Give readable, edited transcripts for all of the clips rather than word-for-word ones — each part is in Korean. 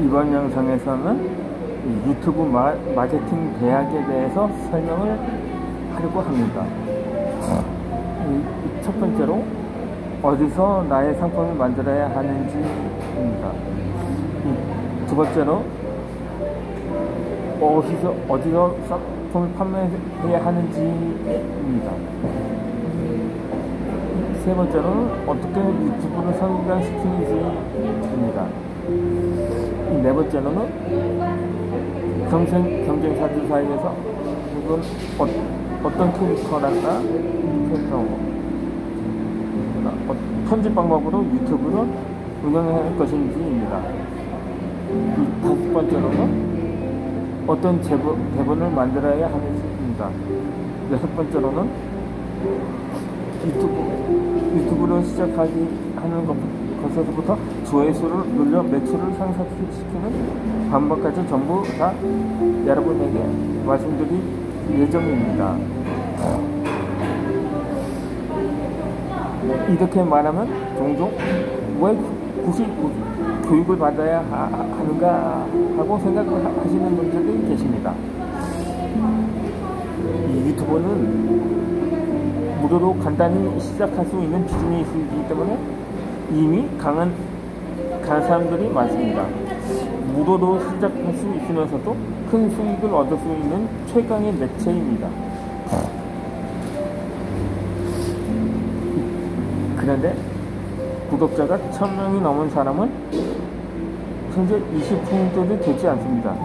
이번 영상에서는 유튜브 마케팅 대학에 대해서 설명을 하려고 합니다. 첫 번째로 어디서 나의 상품을 만들어야 하는지입니다. 두 번째로 어디서 상품을 판매해야 하는지입니다. 세 번째로는 어떻게 유튜브를 성장시키는지입니다. 네 번째로는 경쟁사들 사이에서 혹은 어떤 캐릭터랄까 편집 방법으로 유튜브를 운영할 것인지입니다. 다섯 번째로는 어떤 대본을 만들어야 하는지입니다. 여섯 번째로는 유튜브를 시작하기 하는 것에서부터 조회수를 늘려 매출을 상승시키는 방법까지 전부 다 여러분에게 말씀드릴 예정입니다. 이렇게 말하면 종종 왜 굳이 교육을 받아야 하는가 하고 생각을 하시는 분들이 계십니다. 이 유튜브는 무료로 간단히 시작할 수 있는 기준이 있기 때문에 이미 강한 사람들이 많습니다. 무료로 시작할 수 있으면서도 큰 수익을 얻을 수 있는 최강의 매체입니다. 그런데 구독자가 1000명이 넘은 사람은 현재 20%도 되지 않습니다.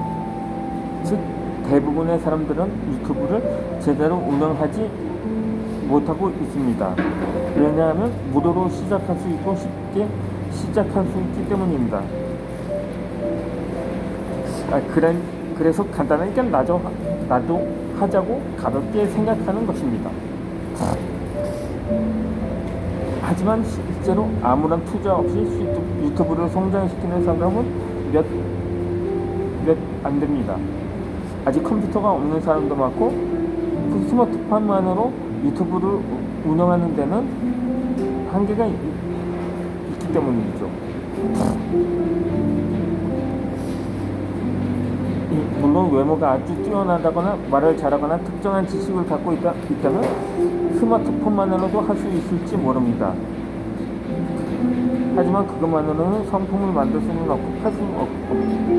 즉 대부분의 사람들은 유튜브를 제대로 운영하지 못하고 있습니다. 왜냐하면 무료로 시작할 수 있고 쉽게 시작할 수 있기 때문입니다. 그래서 간단하게 나도 하자고 가볍게 생각하는 것입니다. 하지만 실제로 아무런 투자 없이 유튜브를 성장시키는 사람은 몇 안 됩니다. 아직 컴퓨터가 없는 사람도 많고 스마트폰만으로 유튜브를 운영하는 데는 한계가 있기 때문이죠. 물론 외모가 아주 뛰어나다거나 말을 잘하거나 특정한 지식을 갖고 있다면 스마트폰만으로도 할 수 있을지 모릅니다. 하지만 그것만으로는 상품을 만들 수는 없고 할 수는 없고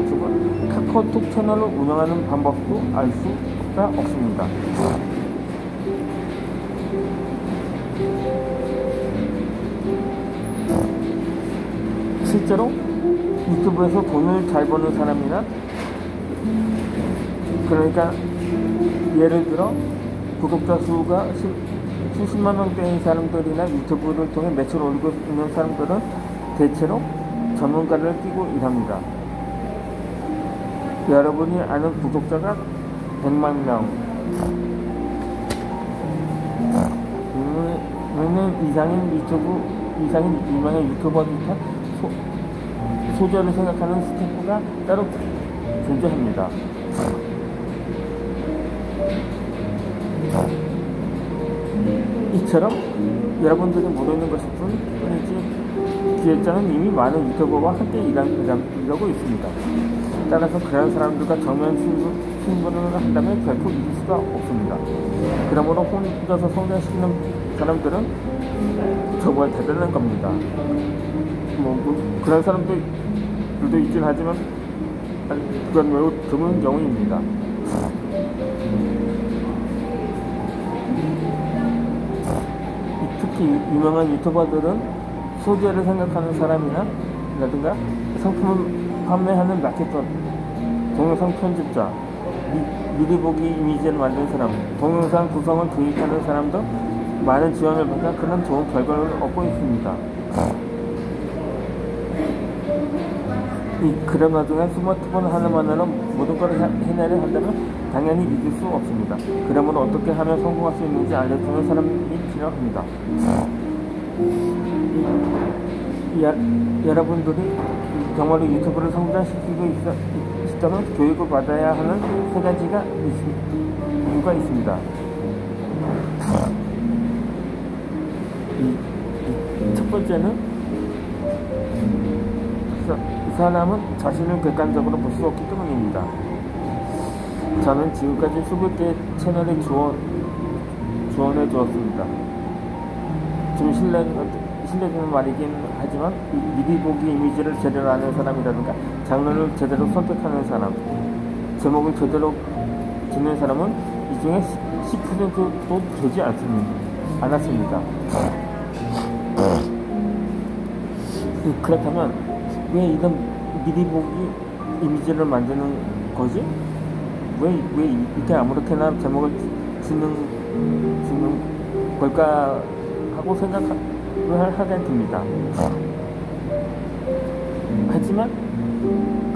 카카오톡 채널을 운영하는 방법도 알 수가 없습니다. 실제로 유튜브에서 돈을 잘 버는 사람이나 그러니까 예를 들어 구독자 수가 수십만 명대인 사람들이나 유튜브를 통해 매출을 올리고 있는 사람들은 대체로 전문가를 끼고 일합니다. 여러분이 아는 구독자가 100만 명 이상인 유명한 유튜버부터 소재를 생각하는 스태프가 따로 존재합니다. 이처럼 여러분들이 모르는 것일 뿐이지 기획자는 이미 많은 유튜버와 함께 일하고 있습니다. 따라서 그런 사람들과 정면 신분을 한다면 결코 이길 수가 없습니다. 그러므로 혼자서 성장시키는 사람들은 정말 대단한 겁니다. 그런 사람들도 있긴 하지만 그건 매우 드문 경우입니다. 특히 유명한 유튜버들은 소재를 생각하는 사람이라든가 상품을 판매하는 마케터, 동영상 편집자, 미리 보기 이미지를 만든 사람, 동영상 구성을 기획하는 사람도 많은 지원을 받아 그런 좋은 결과를 얻고 있습니다. 그런 와중에 스마트폰 하나만으로 모든 걸 해내려 한다면 당연히 이길 수 없습니다. 그러므로 어떻게 하면 성공할 수 있는지 알려주는 사람이 필요합니다. 여러분들이 정말로 유튜브를 성장시키고 있다면 교육을 받아야 하는 세 가지가 이유가 있습니다. 첫 번째는 사람은 자신을 객관적으로 볼 수 없기 때문입니다. 저는 지금까지 20개의 채널에 지원해 주었습니다. 좀 실례되는 말이긴 하지만 미리 보기 이미지를 제대로 아는 사람이라든가 장르를 제대로 선택하는 사람, 제목을 제대로 짓는 사람은 이 중에 10%도 되지 않았습니다. 그렇다면 왜 이런 미리 보기 이미지를 만드는 거지? 왜 이렇게 아무렇게나 제목을 짓는 걸까 하고 생각을 하게 됩니다. 하지만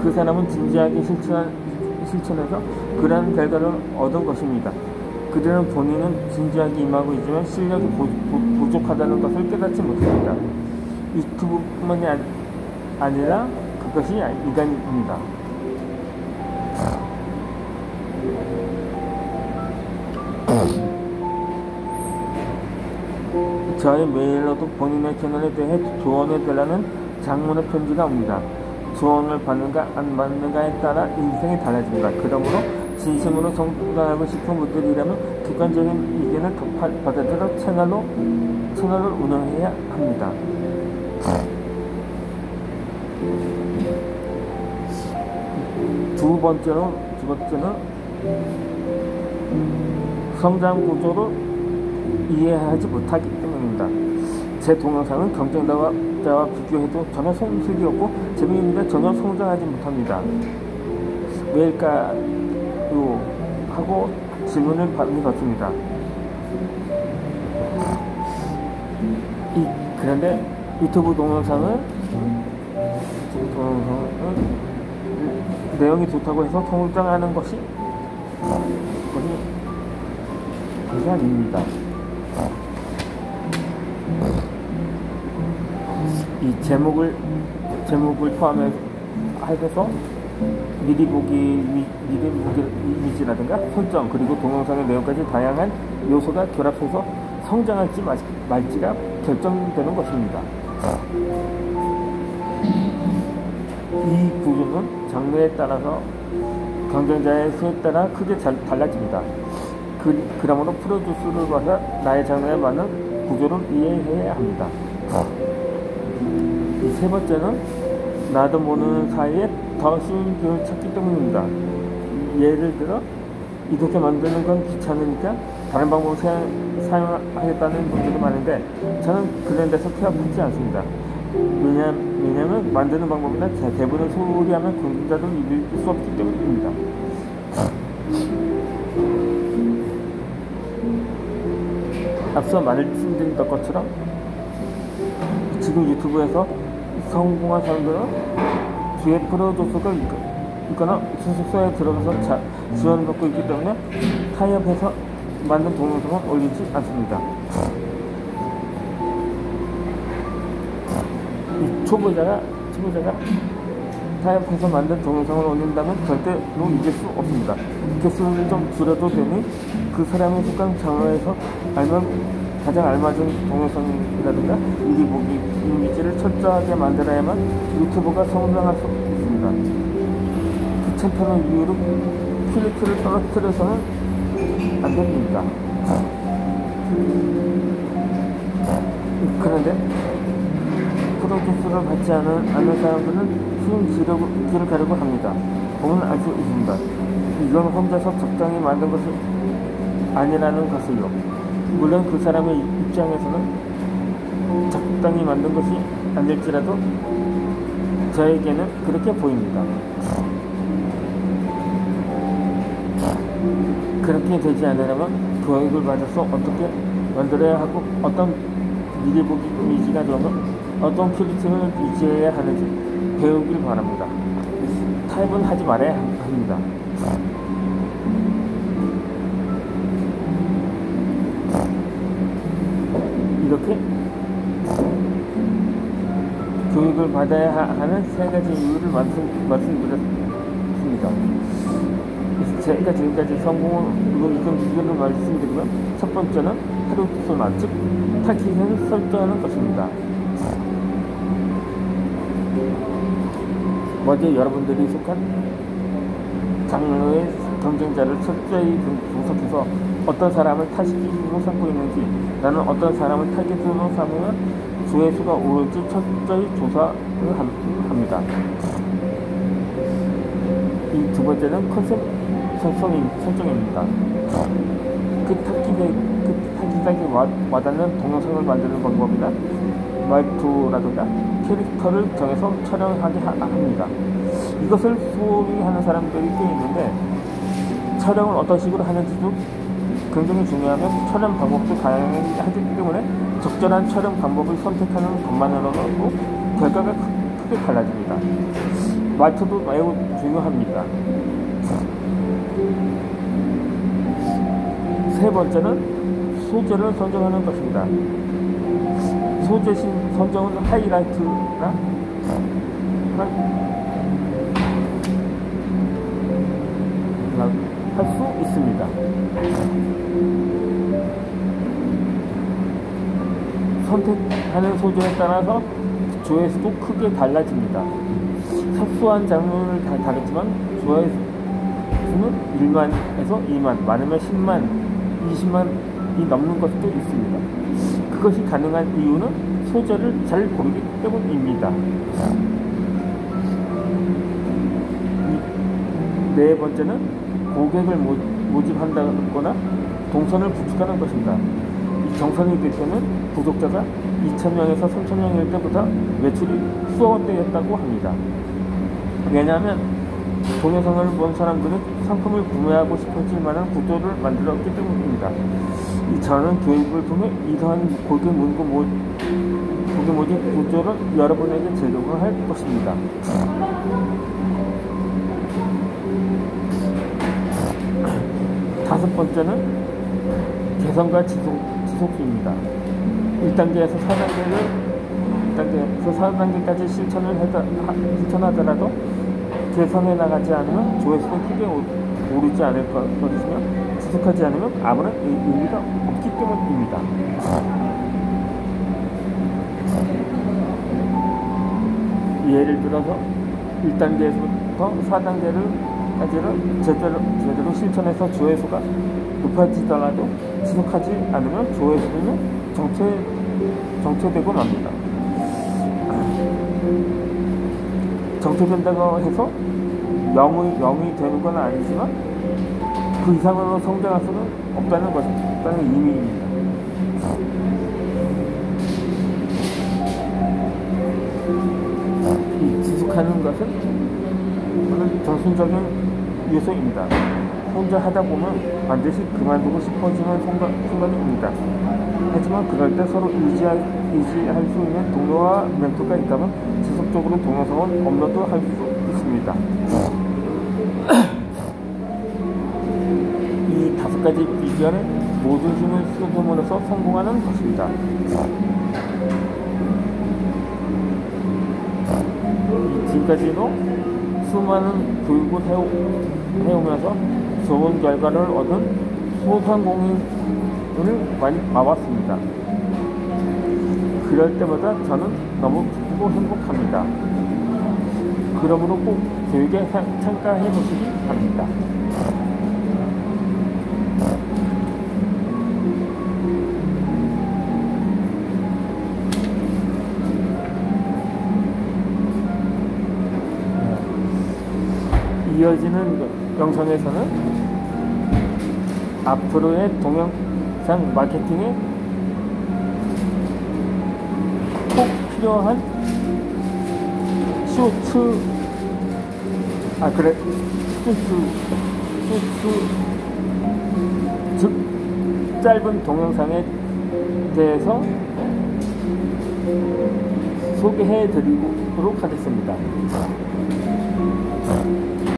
그 사람은 진지하게 실천해서 그러한 결과를 얻은 것입니다. 그들은 본인은 진지하게 임하고 있지만 실력이 부족하다는 것을 깨닫지 못합니다. 유튜브뿐만이 아니라 그것이 인간입니다. 저의 메일로도 본인의 채널에 대해 조언해달라는 장문의 편지가 옵니다. 조언을 받는가 안 받는가에 따라 인생이 달라집니다. 그러므로 진심으로 성장하고 싶은 분들이라면 객관적인 의견을 받아들여 채널을 운영해야 합니다. 두 번째는 성장 구조를 이해하지 못하기 때문입니다. 제 동영상은 경쟁자와 비교해도 전혀 손색이 없고 재미있는데 전혀 성장하지 못합니다. 왜일까요? 하고 질문을 받습니다. 그런데 유튜브 동영상은 내용이 좋다고 해서 성장하는 것이 아닙니다. 이 제목을 포함해서 미리 보기 이미지라든가 설정 그리고 동영상의 내용까지 다양한 요소가 결합해서 성장할지 말지가 결정되는 것입니다. 이 구조는 장르에 따라서 경쟁자의 수에 따라 크게 달라집니다. 그러므로 프로듀스를 봐서 나의 장르에 맞는 구조를 이해해야 합니다. 이 세 번째는 나도 모르는 사이에 더 쉬운 기회를 찾기 때문입니다. 예를 들어 이렇게 만드는 건 귀찮으니까 다른 방법을 사용하겠다는 분들도 많은데 저는 그런 데서 태업하지 않습니다. 왜냐하면 만드는 방법이나 대부분 소리하면 경쟁자를 이길 수 없기 때문입니다. 앞서 말씀드린 것처럼 지금 유튜브에서 성공한 사람들은 뒤에 프로듀서가 있거나 소속사에 들어가서 지원을 받고 있기 때문에 타협해서 만든 동영상은 올리지 않습니다. 이 초보자가 타협해서 만든 동영상을 올린다면 절대로 이길 수 없습니다. 개수를 좀 줄여도 되니 그 사람의 속한 장르에서 가장 알맞은 동영상이라든가 미리 보기 이미지를 철저하게 만들어야만 유튜브가 성장할 수 있습니다. 귀찮다는 이유로 퀄리티를 떨어뜨려서는 안 됩니다. 그런데 프로듀스를 받지 않는 사람들은 쉬운 길을 가려고 합니다. 보면 알 수 있습니다. 이건 혼자서 적당히 만든 것이 아니라는 것을요. 물론 그 사람의 입장에서는 적당히 만든 것이 안 될지라도 저에게는 그렇게 보입니다. 그렇게 되지 않으려면 교육을 받아서 어떻게 만들어야 하고 어떤 미리 보기 이미지가 좋으면 어떤 퀄리티를 유지해야 하는지 배우길 바랍니다. 타협은 하지 말아야 합니다. 이렇게 교육을 받아야 하는 세 가지 이유를 말씀드렸습니다. 제가 지금까지 성공을 이끈 이유를 말씀드리면 첫 번째는 프로듀서나 즉 타깃을 설정하는 것입니다. 먼저 여러분들이 속한 장르의 경쟁자를 철저히 분석해서 어떤 사람을 타깃으로 삼고 있는지, 나는 어떤 사람을 타깃으로 삼으면 조회수가 오를지 철저히 조사를 합니다. 이 두 번째는 컨셉 설정입니다. 그 타깃에게 와닿는 동영상을 만드는 방법이나 말투라든가 캐릭터를 정해서 촬영하게 합니다. 이것을 소위 하는 사람들이 꽤 있는데, 촬영을 어떤 식으로 하는지도 굉장히 중요하며 촬영 방법도 다양하기 때문에 적절한 촬영 방법을 선택하는 것만으로도 결과가 크게 달라집니다. 말투도 매우 중요합니다. 세 번째는 소재를 선정하는 것입니다. 소재 선정은 하이라이트나 할 수 있습니다. 선택하는 소재에 따라서 조회수도 크게 달라집니다. 사소한 장르를 다르지만 조회수는 1만에서 2만, 많으면 10만, 20만이 넘는 것도 있습니다. 그것이 가능한 이유는 소재를 잘 고르기 때문입니다. 네 번째는 고객을 모집한다거나 동선을 구축하는 것입니다. 이 정선이 되면 구독자가 2,000명에서 3,000명일 때보다 매출이 수억 원대였다고 합니다. 왜냐하면 동영상을 본 사람들은 상품을 구매하고 싶어질 만한 구조를 만들었기 때문입니다. 저는 교육을 통해 이러한 고객 모집 구조를 여러분에게 제공을 할 것입니다. 다섯 번째는 개선과 지속입니다. 1단계에서 4단계까지 실천하더라도 개선해 나가지 않으면 조회수는 크게 오르지 않을 것이며 지속하지 않으면 아무런 의미가 없기 때문입니다. 예를 들어서 1단계에서부터 4단계까지를 제대로 실천해서 조회수가 높아지더라도 지속하지 않으면 조회수는 정체되고 맙니다. 정체된다고 해서 0이 되는 건 아니지만 그 이상으로 성장할 수는 없다는 의미입니다. 이 지속하는 것은 전순적인 요소입니다. 혼자 하다 보면 반드시 그만두고 싶어지는 순간입니다. 하지만 그럴 때 서로 의지할 수 있는 동료와 멘토가 있다면 지속적으로 동영상을 업로드할 수 있습니다. 이 5가지 비결에 모든 힘을 쏟음으로써 성공하는 것입니다. 지금까지도 수많은 교육을 해오면서 좋은 결과를 얻은 소상공인을 많이 봐왔습니다. 그럴 때마다 저는 너무 기쁘고 행복합니다. 그러므로 꼭 교육에 참가해 보시기 바랍니다. 이어지는 영상에서는 앞으로의 동영상 마케팅에 꼭 필요한 쇼츠, 즉 짧은 동영상에 대해서 소개해 드리도록 하겠습니다.